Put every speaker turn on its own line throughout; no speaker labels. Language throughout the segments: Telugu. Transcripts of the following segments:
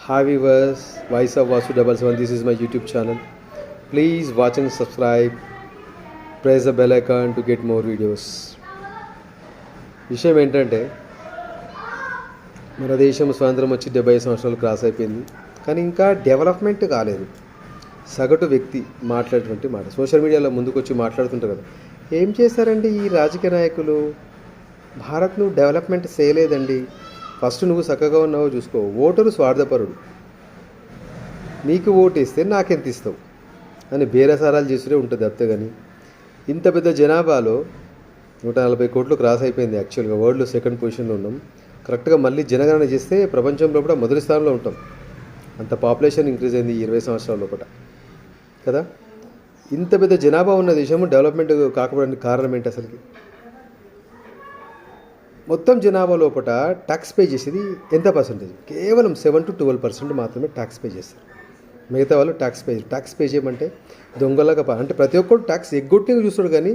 Hi viewers, Voice of Vasu 77. This is my YouTube channel. Please watch and subscribe. Press the bell icon to get more videos. విషయం ఏంటంటే మన దేశం స్వాతంత్రం వచ్చి 70 సంవత్సరాలు క్రాస్ అయిపోయింది, కానీ ఇంకా డెవలప్మెంట్ కాలేదు. సగటు వ్యక్తి మాట్లాడేటువంటి మాట సోషల్ మీడియాలో ముందుకు వచ్చి మాట్లాడుతుంటారు కదా, ఏం చేశారండి ఈ రాజకీయ నాయకులు, భారత్ను డెవలప్మెంట్ చేయలేదండి, ఫస్ట్ నువ్వు చక్కగా ఉన్నావో చూసుకో. ఓటరు స్వార్థపరుడు, నీకు ఓటేస్తే నాకెంత ఇస్తావు అని బేరసారాలు చేసుడే ఉంటుంది అంతే. కానీ ఇంత పెద్ద జనాభాలో 140 కోట్లు క్రాస్ అయిపోయింది. యాక్చువల్గా వరల్డ్లో సెకండ్ పొజిషన్లో ఉన్నాం. కరెక్ట్గా మళ్ళీ జనగణన చేస్తే ప్రపంచంలో కూడా మొదటి స్థానంలో ఉంటాం. అంత పాపులేషన్ ఇంక్రీజ్ అయింది 20 సంవత్సరాల లోపల కదా. ఇంత పెద్ద జనాభా ఉన్న దేశము డెవలప్మెంట్ కాకపోవడానికి కారణం ఏంటి అసలుకి? మొత్తం జనాభా లోపల ట్యాక్స్ పే చేసేది ఎంత పర్సెంటేజ్? కేవలం 7 to 12% మాత్రమే ట్యాక్స్ పే చేస్తారు. మిగతా వాళ్ళు ట్యాక్స్ పే చేయమంటే దొంగలాగా అంటే ప్రతి ఒక్కరు ట్యాక్స్ ఎగ్గొట్టి చూస్తాడు, కానీ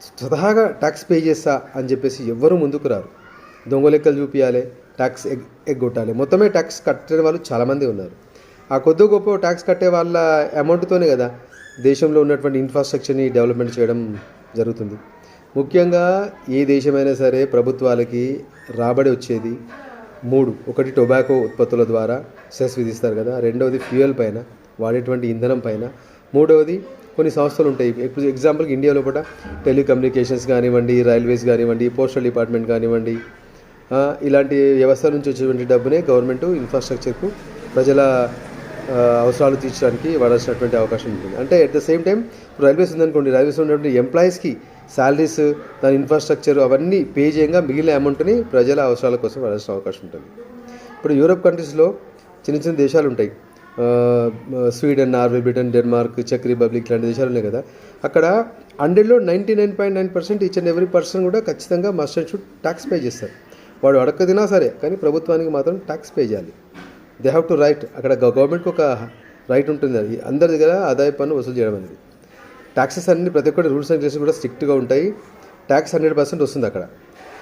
స్వతహాగా ట్యాక్స్ పే చేస్తా అని చెప్పేసి ఎవ్వరూ ముందుకు రారు. దొంగ లెక్కలు చూపించాలి, ట్యాక్స్ ఎగ్గొట్టాలి. మొత్తమే ట్యాక్స్ కట్టే వాళ్ళు చాలామంది ఉన్నారు. ఆ కొద్ది గొప్ప ట్యాక్స్ కట్టే వాళ్ళ అమౌంట్తోనే కదా దేశంలో ఉన్నటువంటి ఇన్ఫ్రాస్ట్రక్చర్ని డెవలప్మెంట్ చేయడం జరుగుతుంది. ముఖ్యంగా ఏ దేశమైనా సరే ప్రభుత్వాలకి రాబడి వచ్చేది 3: ఒకటి టొబాకో ఉత్పత్తుల ద్వారా సెస్ విధిస్తారు కదా, రెండవది ఫ్యూయల్ పైన, వాడేటువంటి ఇంధనం పైన, మూడవది కొన్ని సంస్థలు ఉంటాయి. ఎగ్జాంపుల్కి ఇండియా లోపల టెలికమ్యూనికేషన్స్ కానివ్వండి, రైల్వేస్ కానివ్వండి, పోస్టల్ డిపార్ట్మెంట్ కానివ్వండి, ఇలాంటి వ్యవస్థ నుంచి వచ్చేటువంటి డబ్బునే గవర్నమెంట్ ఇన్ఫ్రాస్ట్రక్చర్కు ప్రజల అవసరాలు తీర్చడానికి వాడాల్సినటువంటి అవకాశం ఉంటుంది. అంటే at the same time railways ఉందనుకోండి, రైల్వేస్ ఉన్నటువంటి ఎంప్లాయీస్కి శాలరీస్, దాని ఇన్ఫ్రాస్ట్రక్చర్ అవన్నీ పే చేయంగా మిగిలిన అమౌంట్ని ప్రజల అవసరాల కోసం వాడాల్సిన అవకాశం ఉంటుంది. ఇప్పుడు యూరోప్ కంట్రీస్లో చిన్న చిన్న దేశాలు ఉంటాయి, స్వీడన్, నార్వే, బ్రిటన్, డెన్మార్క్, చెక్ రిపబ్లిక్ లాంటి దేశాలు ఉన్నాయి కదా. అక్కడ 100లో 99.9% ఈచ్ అండ్ ఎవ్రీ పర్సన్ కూడా ఖచ్చితంగా must and should tax pay చేస్తారు. వాడు అడక్క తినా సరే, కానీ ప్రభుత్వానికి మాత్రం ట్యాక్స్ పే చేయాలి. They have to right. అక్కడ గవర్నమెంట్కి ఒక రైట్ ఉంటుంది, అది అందరి దగ్గర ఆదాయ పన్ను వసూలు చేయడం అనేది. ట్యాక్సెస్ అన్ని ప్రతి ఒక్కటి రూల్స్ అండ్ రెగ్యులేషన్స్ కూడా స్ట్రిక్ట్గా ఉంటాయి. ట్యాక్స్ 100% వస్తుంది అక్కడ.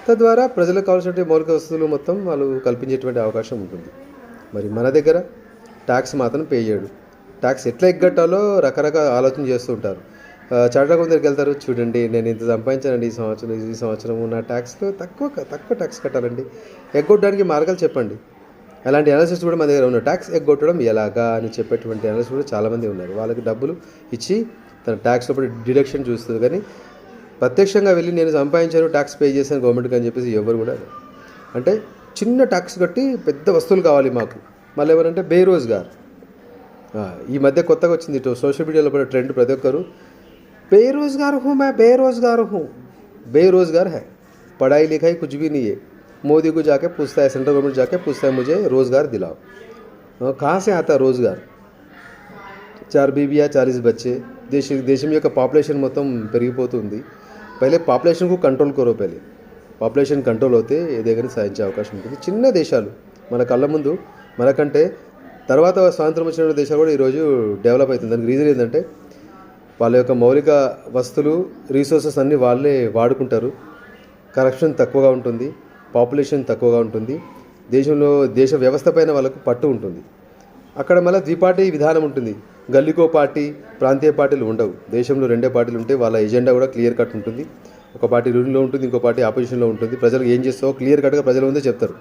తద్వారా ప్రజలకు కావాల్సినటువంటి మౌలిక వస్తువులు మొత్తం వాళ్ళు కల్పించేటువంటి అవకాశం ఉంటుంది. మరి మన దగ్గర ట్యాక్స్ మాత్రం పే చేయడు. ట్యాక్స్ ఎట్లా ఎగ్గట్టాలో రకరకాల ఆలోచన చేస్తూ ఉంటారు. చార్టర్ అకౌంట్ దగ్గరికి వెళ్తారు, చూడండి నేను ఇంత సంపాదించానండి ఈ సంవత్సరము నా ట్యాక్స్లో తక్కువ ట్యాక్స్ కట్టాలండి, ఎగ్గొట్టడానికి మార్గాలు చెప్పండి. అలాంటి అనాలిసిస్ కూడా మన దగ్గర ఉన్నారు. ట్యాక్స్ ఎగ్గొట్టడం ఎలాగా అని చెప్పేటువంటి అనాలిసిస్ కూడా చాలామంది ఉన్నారు. వాళ్ళకి డబ్బులు ఇచ్చి తన ట్యాక్స్ లోపల డిడక్షన్ చూస్తుంది, కానీ ప్రత్యక్షంగా వెళ్ళి నేను సంపాదించాను ట్యాక్స్ పే చేశాను గవర్నమెంట్కి అని చెప్పేసి ఎవరు కూడా. అంటే చిన్న ట్యాక్స్ కట్టి పెద్ద వస్తువులు కావాలి మాకు. మళ్ళీ ఎవరంటే బేరోజ్గార్. ఈ మధ్య కొత్తగా వచ్చింది సోషల్ మీడియాలో కూడా ట్రెండ్, ప్రతి ఒక్కరు బేరోజ్గార్ హూ మే బేరోజ్గార్ హూ. बेरोज़गार है, पढ़ाई लिखाई कुछ भी नहीं है. मोदी को जाके पूछता है, सेंट्रल गवर्नमेंट जाके पूछता है मुझे रोज़गार दिलाओ. कहाँ से आता है रोज़गार? 4 बीवियाँ 40 बच्चे, దేశం యొక్క పాపులేషన్ మొత్తం పెరిగిపోతుంది. పైలే పాపులేషన్కు కంట్రోల్ కరో. పాపులేషన్ కంట్రోల్ అవుతే ఏదైనా సాధించే అవకాశం ఉంటుంది. చిన్న దేశాలు మన కళ్ళ ముందు, మనకంటే తర్వాత స్వాతంత్రం వచ్చిన దేశాలు కూడా ఈరోజు డెవలప్ అవుతుంది. దానికి రీజన్ ఏంటంటే వాళ్ళ యొక్క మౌలిక వస్తువులు, రీసోర్సెస్ అన్నీ వాళ్ళే వాడుకుంటారు. కరప్షన్ తక్కువగా ఉంటుంది, పాపులేషన్ తక్కువగా ఉంటుంది, దేశ వ్యవస్థ పైన వాళ్ళకు పట్టు ఉంటుంది. అక్కడ మళ్ళీ ద్విపార్టీ విధానం ఉంటుంది. గల్లీకో పార్టీ, ప్రాంతీయ పార్టీలు ఉండవు. దేశంలో 2 పార్టీలు ఉంటాయి. వాళ్ళ ఎజెండా కూడా క్లియర్ కట్ ఉంటుంది. ఒక పార్టీ రూలింగ్లో ఉంటుంది, ఇంకో పార్టీ ఆపోజిషన్లో ఉంటుంది. ప్రజలకు ఏం చేస్తావో క్లియర్ కట్గా ప్రజల ముందే చెప్తారు.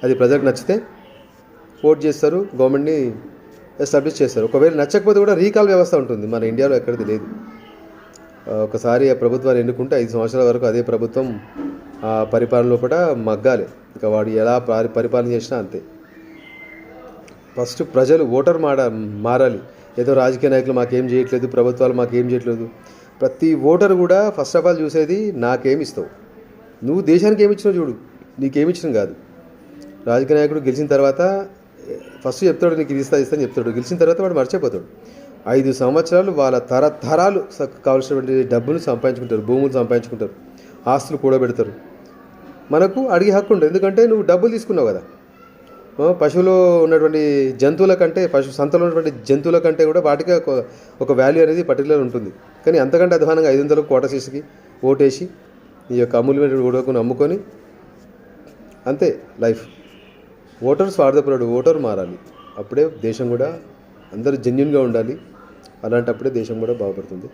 అది ప్రజలకు నచ్చితే ఓట్ చేస్తారు, గవర్నమెంట్ని ఎస్టాబ్లిష్ చేస్తారు. ఒకవేళ నచ్చకపోతే కూడా రీకాల్ వ్యవస్థ ఉంటుంది. మన ఇండియాలో ఎక్కడిది లేదు. ఒకసారి ఆ ప్రభుత్వాన్ని ఎన్నుకుంటే 5 సంవత్సరాల వరకు అదే ప్రభుత్వం పరిపాలన లోపల మగ్గాలి. ఇక వాడు ఎలా పరిపాలన చేసినా అంతే. ఫస్ట్ ప్రజలు ఓటర్ మారాలి. ఏదో రాజకీయ నాయకులు మాకేం చేయట్లేదు, ప్రభుత్వాలు మాకేం చేయట్లేదు. ప్రతి ఓటర్ కూడా ఫస్ట్ ఆఫ్ ఆల్ చూసేది నాకేమి ఇస్తావు, నువ్వు దేశానికి ఏమి ఇచ్చినావు చూడు, నీకేమిచ్చినావు కాదు. రాజకీయ నాయకుడు గెలిచిన తర్వాత ఫస్ట్ చెప్తాడు నీకు ఇది ఇస్తాను చెప్తాడు. గెలిచిన తర్వాత వాడు మర్చిపోతాడు. 5 సంవత్సరాలు వాళ్ళ తరతరాలు కావాల్సినటువంటి డబ్బులు సంపాదించుకుంటారు, భూములు సంపాదించుకుంటారు, ఆస్తులు కూడబెడతారు. మనకు అడిగే హక్కు ఉంటుంది, ఎందుకంటే నువ్వు డబ్బులు తీసుకున్నావు కదా. పశువులో ఉన్నటువంటి జంతువుల కంటే, సంతలో ఉన్నటువంటి జంతువుల కంటే కూడా వాటికి ఒక వాల్యూ అనేది పర్టికులర్ ఉంటుంది. కానీ అంతకంటే అధ్వానంగా 500 కోట సీసుకి ఓటేసి ఈ యొక్క అమూల్యమైన ఓటును అమ్ముకొని అంతే లైఫ్. ఓటర్ స్వార్థపరుడు, ఓటర్ మారాలి. అప్పుడే దేశం కూడా అందరూ జెన్యున్గా ఉండాలి. అలాంటప్పుడే దేశం కూడా బాగుపడుతుంది.